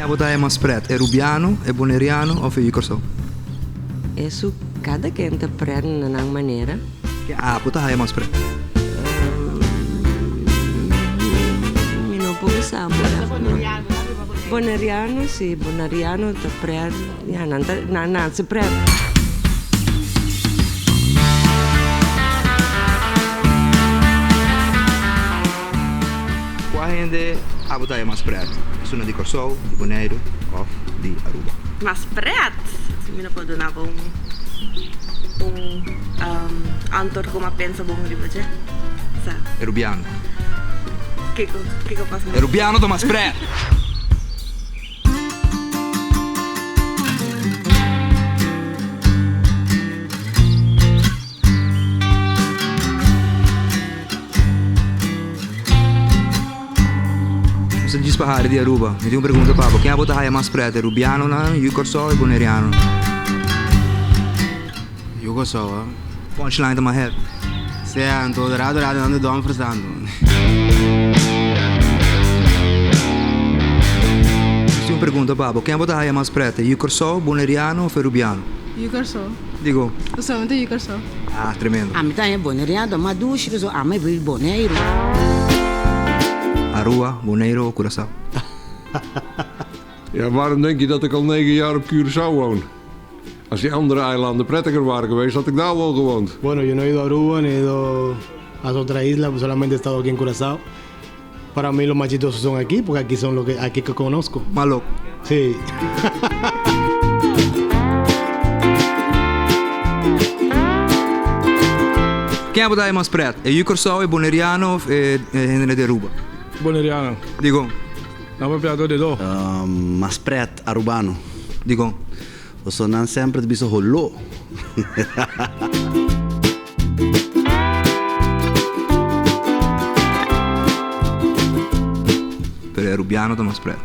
botar é mais preto? É rubiano, é boneriano ou é corso? Isso cada quem interpreta de uma maneira. Que botar é mais preto? Não pode saber. Boneriano, sim, boneriano interpreta. Não se preta. Qual gente botar é mais preto? Sono di Corso, di Bonaire ou di Aruba? Mas preto, se me não pode dar autor como pensa bom de você. É rubiano. Que eu faço? É rubiano do mais preto! Você diz para de Aruba, mi tengo pergunta papo, quem botar é mais preto? É rubiano, não? E corso e boneriano? Eu gosto, Punchline do my head. se é antoderado, ando dom frisando. Questa è una pergunta, Pablo. Quem botar é mais preta? E corso, boneriano ou rubiano? Yukarso. Digo, Usualmente Yukarso. tremendo. A mitad es boneriano, mas duas vezes a mim vive boneiro. Aruba, Bonaire ou Curaçao? Ja, waarom denk je dat ik al 9 jaar op Curaçao woon? Als die andere eilanden prettiger waren geweest, had ik daar wel gewoond. Bueno, yo no he ido a Aruba ni he ido a otra isla, pues solamente he estado aquí en Curazao. Para mí los más chistosos son aquí, porque aquí son aquí que conozco. Malo. Sí. Quem botar é mais preto? É Corso, é boneriano ou é gente de Aruba? Boneriano. Digo, Não me piato de do. Mas preto, arubano. digo. O sonan sempre de biso rollo. Però è rubiano o mais preto?